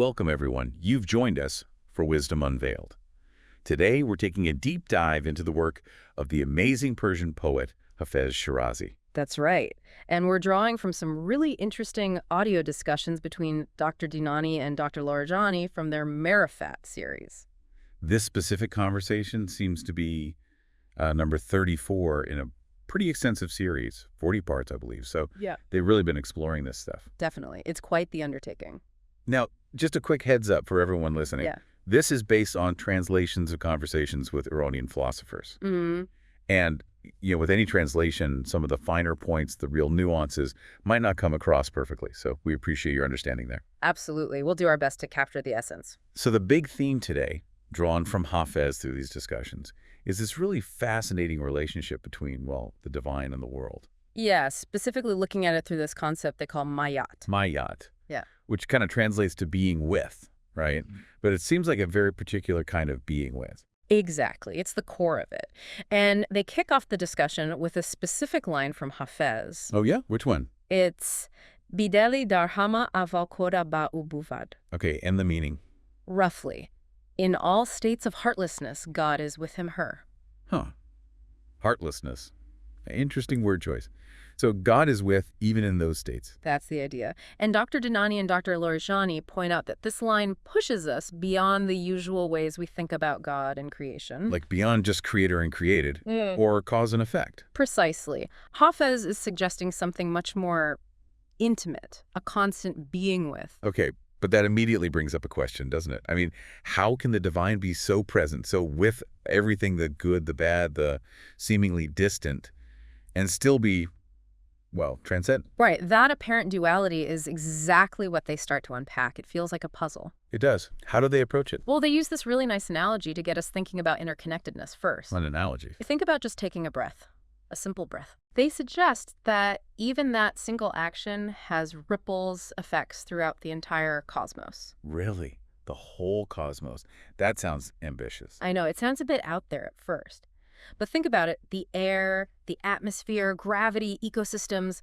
Welcome, everyone. You've joined us for Wisdom Unveiled. Today, we're taking a deep dive into the work of the amazing Persian poet Hafez Shirazi. That's right. And we're drawing from some really interesting audio discussions between Dr. Dinani and Dr. Larijani from their Marifat series. This specific conversation seems to be number 34 in a pretty extensive series, 40 parts, I believe. So yeah, they've really been exploring this stuff. Definitely. It's quite the undertaking. Now, just a quick heads up for everyone listening. Yeah. This is based on translations of conversations with Iranian philosophers. Mm-hmm. And, with any translation, some of the finer points, the real nuances, might not come across perfectly. So we appreciate your understanding there. Absolutely. We'll do our best to capture the essence. So the big theme today, drawn from Hafez through these discussions, is this really fascinating relationship between, well, the divine and the world. Yeah, specifically looking at it through this concept they call Ma'iyyat. Ma'iyyat. Yeah. Which kind of translates to being with, right? But it seems like a very particular kind of being with. Exactly. It's the core of it. And they kick off the discussion with a specific line from Hafez. Oh, yeah? Which one? It's Bideli darhama aval koda ba ubuvad. Okay, and the meaning? Roughly, in all states of heartlessness, God is with him, her. Huh. Heartlessness. Interesting word choice. So God is with even in those states. That's the idea. And Dr. Dinani and Dr. Larijani point out that this line pushes us beyond the usual ways we think about God and creation. Like beyond just creator and created, or cause and effect. Precisely. Hafez is suggesting something much more intimate, a constant being with. Okay, but that immediately brings up a question, doesn't it? I mean, how can the divine be so present, so with everything, the good, the bad, the seemingly distant, and still be, well, transcendent? Right. That apparent duality is exactly what they start to unpack. It feels like a puzzle. It does. How do they approach it? Well, they use this really nice analogy to get us thinking about interconnectedness first. An analogy. Think about just taking a breath, a simple breath. They suggest that even that single action has ripples effects throughout the entire cosmos. Really? The whole cosmos? That sounds ambitious. I know, it sounds a bit out there at first. But think about it, the air, the atmosphere, gravity, ecosystems,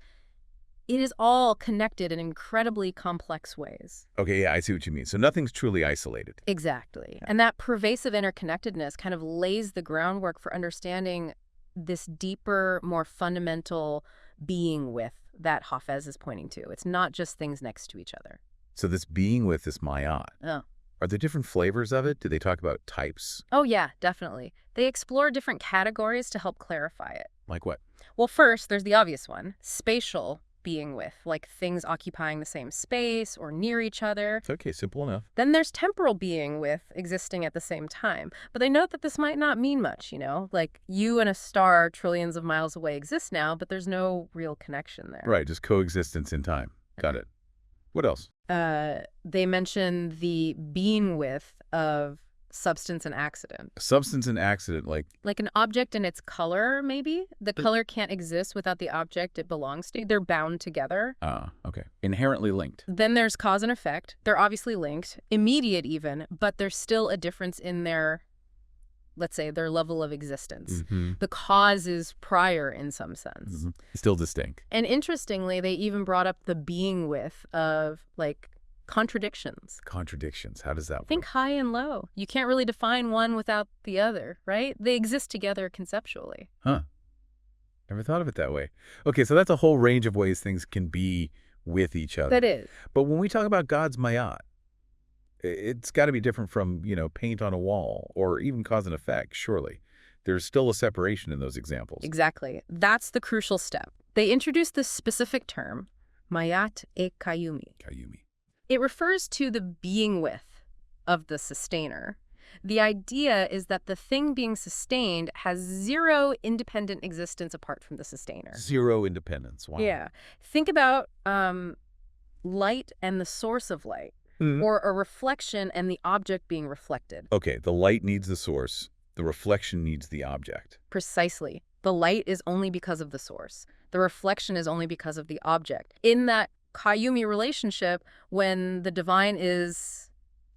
it is all connected in incredibly complex ways. Okay, yeah, I see what you mean. So nothing's truly isolated. Exactly. And that pervasive interconnectedness kind of lays the groundwork for understanding this deeper, more fundamental being with that Hafez is pointing to. It's not just things next to each other. So this being with this Ma'iyyat. Oh. Are there different flavors of it? Do they talk about types? Oh, yeah, definitely. They explore different categories to help clarify it. Like what? Well, first, there's the obvious one, spatial being with, like things occupying the same space or near each other. Okay, simple enough. Then there's temporal being with, existing at the same time. But they note that this might not mean much, like you and a star trillions of miles away exist now, but there's no real connection there. Right, just coexistence in time. Got it. What else? They mention the being with of substance and accident. Substance and accident, like an object and its color, maybe? The color can't exist without the object it belongs to. They're bound together. Okay. Inherently linked. Then there's cause and effect. They're obviously linked, immediate even, but there's still a difference in their, let's say, their level of existence. Mm-hmm. The cause is prior in some sense. Mm-hmm. Still distinct. And interestingly, they even brought up the being with of, contradictions. Contradictions. How does that work? Think high and low. You can't really define one without the other, right? They exist together conceptually. Huh. Never thought of it that way. Okay, so that's a whole range of ways things can be with each other. That is. But when we talk about God's Ma'iyyat, it's got to be different from, paint on a wall or even cause and effect, surely. There's still a separation in those examples. Exactly. That's the crucial step. They introduced this specific term, Ma'iyyat-e Qayyumi. It refers to the being with of the sustainer. The idea is that the thing being sustained has zero independent existence apart from the sustainer. Zero independence. Wow. Yeah. Think about light and the source of light, or a reflection and the object being reflected. Okay, the light needs the source. The reflection needs the object. Precisely. The light is only because of the source. The reflection is only because of the object. In that Qayyumi relationship, when the divine is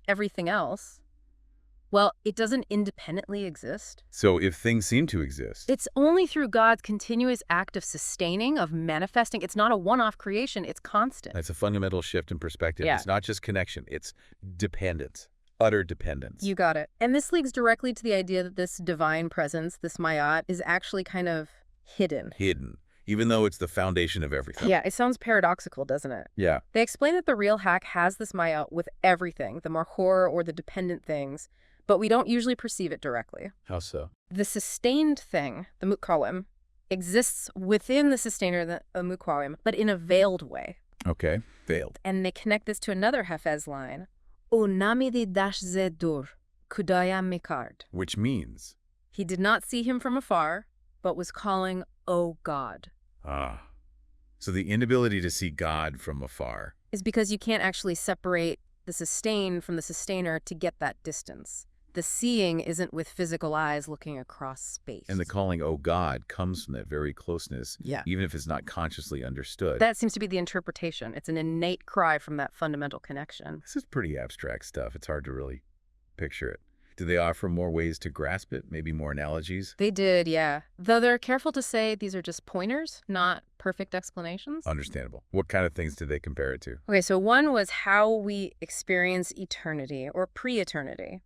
everything else, Well, it doesn't independently exist. So if things seem to exist, It's only through God's continuous act of sustaining, of manifesting. It's not a one-off creation. It's constant. that's a fundamental shift in perspective. Yeah. It's not just connection, it's dependence, utter dependence. You got it. And this leads directly to the idea that this divine presence, this Ma'iyyat, is actually kind of hidden. Hidden, even though it's the foundation of everything. Yeah, it sounds paradoxical, doesn't it? Yeah. They explain that the real haq has this Ma'iyyat with everything, the mahor or the dependent things, but we don't usually perceive it directly. How so? The sustained thing, the muqawim, exists within the sustainer, the muqawim, but in a veiled way. Okay, veiled. And they connect this to another Hafez line, O namidi dash ze dur, kudaya mikard. Which means? He did not see him from afar, but was calling, O God. Ah. So the inability to see God from afar Is because you can't actually separate the sustained from the sustainer to get that distance. The seeing isn't with physical eyes looking across space. and the calling, oh God, comes from that very closeness, Yeah. even if it's not consciously understood. That seems to be the interpretation. It's an innate cry from that fundamental connection. This is pretty abstract stuff. It's hard to really picture it. Do they offer more ways to grasp it? Maybe more analogies? They did, yeah. Though they're careful to say these are just pointers, not perfect explanations. Understandable. What kind of things did they compare it to? Okay, so one was how we experience eternity or pre-eternity.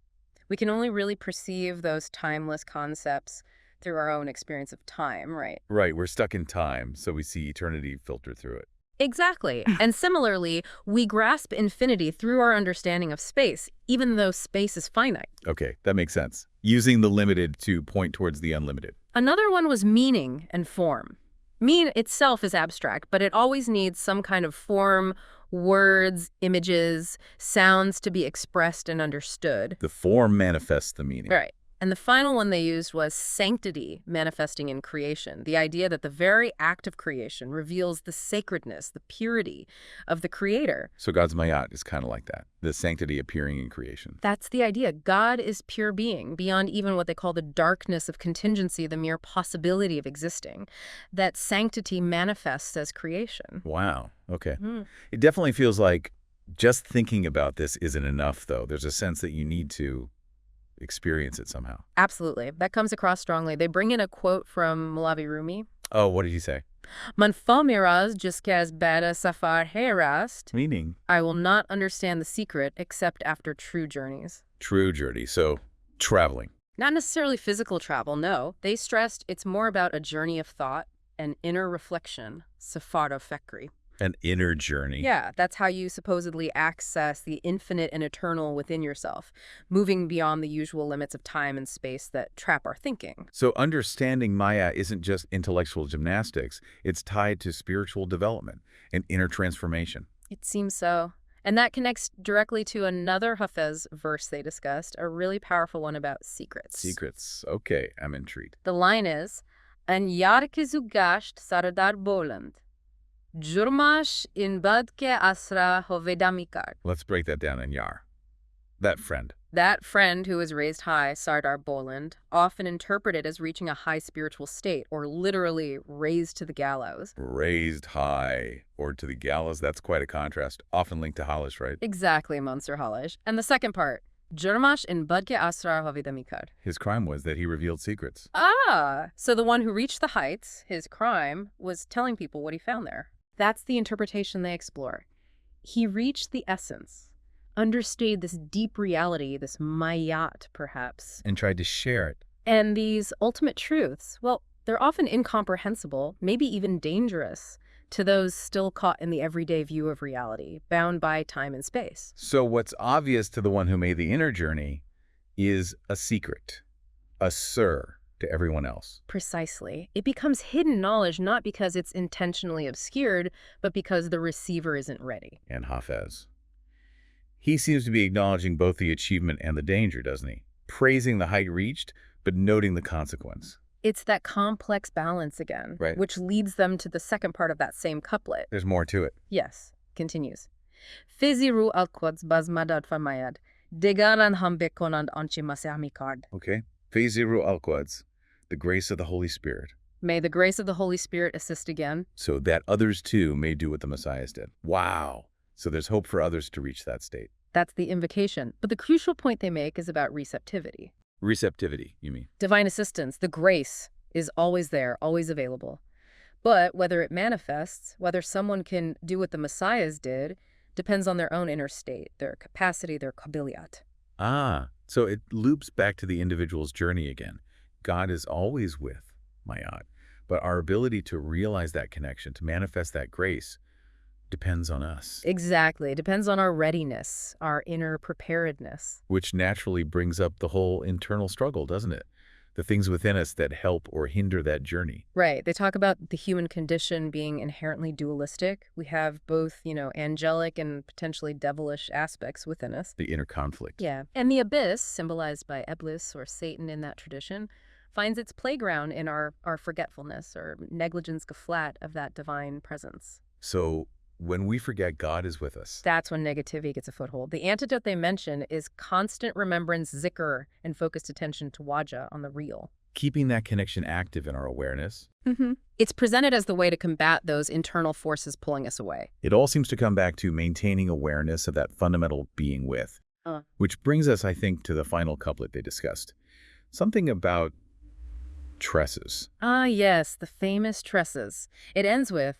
We can only really perceive those timeless concepts through our own experience of time, right? Right, we're stuck in time, so we see eternity filter through it. Exactly. And similarly, we grasp infinity through our understanding of space, even though space is finite. Okay, that makes sense. Using the limited to point towards the unlimited. Another one was meaning and form. Meaning itself is abstract, but it always needs some kind of form, words, images, sounds to be expressed and understood. The form manifests the meaning. Right. And the final one they used was sanctity manifesting in creation, the idea that the very act of creation reveals the sacredness, the purity of the creator. So God's Ma'iyyat is kind of like that, the sanctity appearing in creation. That's the idea. God is pure being, beyond even what they call the darkness of contingency, the mere possibility of existing. That sanctity manifests as creation. Wow, okay. It definitely feels like just thinking about this isn't enough, though. There's a sense that you need to experience it somehow. Absolutely. That comes across strongly. They bring in a quote from Malavi Rumi. Oh, what did he say? Man fa miraz jiske bada Safar-e rast. Meaning? I will not understand the secret except after true journeys. True journey, so traveling. Not necessarily physical travel, no. They stressed it's more about a journey of thought, an inner reflection, Safar-e. An inner journey. Yeah, that's how you supposedly access the infinite and eternal within yourself, moving beyond the usual limits of time and space that trap our thinking. So understanding Maya isn't just intellectual gymnastics. It's tied to spiritual development and inner transformation. It seems so. And that connects directly to another Hafez verse they discussed, a really powerful one about secrets. Secrets. Okay, I'm intrigued. The line is, An yar ke zugasht sardar boland. Jurmash in badke asra hovedamikar. Let's break that down in Yar. That friend. That friend who was raised high, Sardar Boland, often interpreted as reaching a high spiritual state, or literally raised to the gallows. Raised high or to the gallows. That's quite a contrast. Often linked to Halish, right? Exactly, Mansour Halish. And the second part, Jurmash in badke asra hovedamikar. His crime was that he revealed secrets. Ah, so the one who reached the heights, his crime, was telling people what he found there. That's the interpretation they explore. He reached the essence, understood this deep reality, this Ma'iyyat, perhaps. And tried to share it. And these ultimate truths, well, they're often incomprehensible, maybe even dangerous, to those still caught in the everyday view of reality, bound by time and space. So what's obvious to the one who made the inner journey is a secret, a sir to everyone else. Precisely. It becomes hidden knowledge not because it's intentionally obscured, but because the receiver isn't ready. And Hafez. He seems to be acknowledging both the achievement and the danger, doesn't he? Praising the height reached, but noting the consequence. It's that complex balance again, Right. which leads them to the second part of that same couplet. There's more to it. Yes, continues. Fayz-e al-Quds bazmadad farmayad, degaran hambe konand anchi masamikard. Okay. Fayz-e al-Quds, the grace of the Holy Spirit. May the grace of the Holy Spirit assist again. So that others too may do what the Messiah did. Wow. So there's hope for others to reach that state. That's the invocation. But the crucial point they make is about receptivity. Receptivity, you mean? Divine assistance, the grace, is always there, always available. But whether it manifests, whether someone can do what the messiahs did, depends on their own inner state, their capacity, their qabiliyat. Ah, so it loops back to the individual's journey again. God is always with Ma'iyyat, but our ability to realize that connection, to manifest that grace, depends on us. Exactly. It depends on our readiness, our inner preparedness. Which naturally brings up the whole internal struggle, doesn't it? The things within us that help or hinder that journey. Right. They talk about the human condition being inherently dualistic. We have both, angelic and potentially devilish aspects within us. The inner conflict. Yeah. And the abyss, symbolized by Iblis or Satan in that tradition, finds its playground in our forgetfulness or negligence geflat of that divine presence. So when we forget God is with us, that's when negativity gets a foothold. The antidote they mention is constant remembrance, zikr, and focused attention to waja, on the real. Keeping that connection active in our awareness. It's presented as the way to combat those internal forces pulling us away. It all seems to come back to maintaining awareness of that fundamental being with. Which brings us, I think, to the final couplet they discussed. Something about tresses. Ah, yes, the famous tresses. It ends with,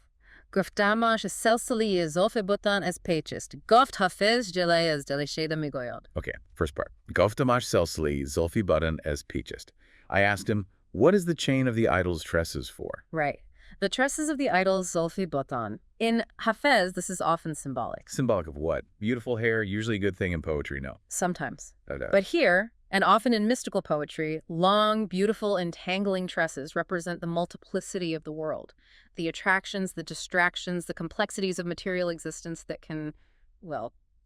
Guftamash selsali zolfibutan as pachist. Guft Hafez Shirazi as delisheda migoyod. Okay, first part. Guftamash selsali zolfibutan as pachist. I asked him, what is the chain of the idol's tresses for? Right. The tresses of the idol's zolfibutan. In Hafez, this is often symbolic. Symbolic of what? Beautiful hair, usually a good thing in poetry, no. Sometimes. No. But here, and often in mystical poetry, long, beautiful, entangling tresses represent the multiplicity of the world. The attractions, the distractions, the complexities of material existence that can,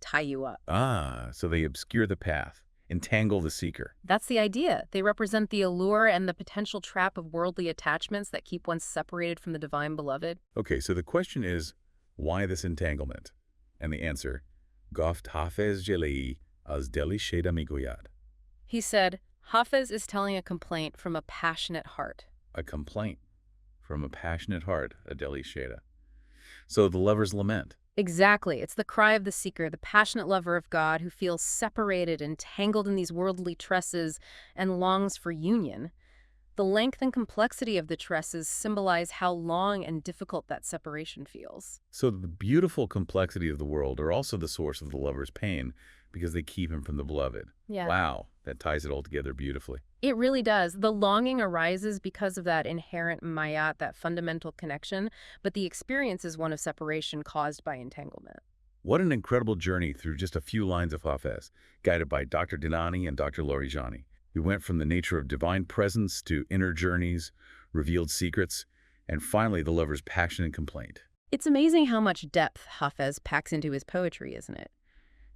tie you up. Ah, so they obscure the path, entangle the seeker. That's the idea. They represent the allure and the potential trap of worldly attachments that keep one separated from the divine beloved. Okay, so the question is, why this entanglement? And the answer, Goft Hafez Shirazi az delisheda migoyad. He said, Hafez is telling a complaint from a passionate heart. A complaint from a passionate heart, a delisheda. So the lover's lament. Exactly. It's the cry of the seeker, the passionate lover of God who feels separated, entangled in these worldly tresses, and longs for union. The length and complexity of the tresses symbolize how long and difficult that separation feels. So the beautiful complexity of the world are also the source of the lover's pain because they keep him from the beloved. Yeah. Wow, that ties it all together beautifully. It really does. The longing arises because of that inherent Ma'iyyat, that fundamental connection, but the experience is one of separation caused by entanglement. What an incredible journey through just a few lines of Hafez, guided by Dr. Dinani and Dr. Larijani. We went from the nature of divine presence to inner journeys, revealed secrets, and finally the lover's passion and complaint. It's amazing how much depth Hafez packs into his poetry, isn't it?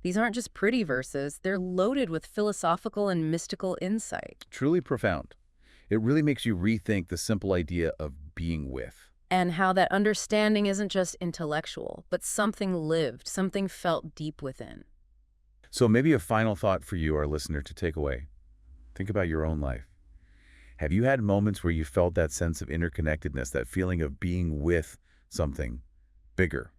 These aren't just pretty verses, they're loaded with philosophical and mystical insight. Truly profound. It really makes you rethink the simple idea of being with. And how that understanding isn't just intellectual, but something lived, something felt deep within. So maybe a final thought for you, our listener, to take away. Think about your own life. Have you had moments where you felt that sense of interconnectedness, that feeling of being with something bigger?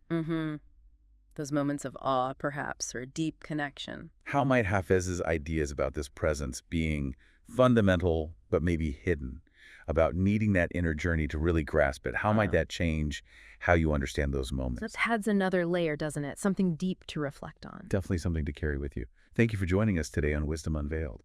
Those moments of awe, perhaps, or deep connection. How might Hafez's ideas about this presence being fundamental but maybe hidden, about needing that inner journey to really grasp it, how might that change how you understand those moments? That adds another layer, doesn't it? Something deep to reflect on. Definitely something to carry with you. Thank you for joining us today on Wisdom Unveiled.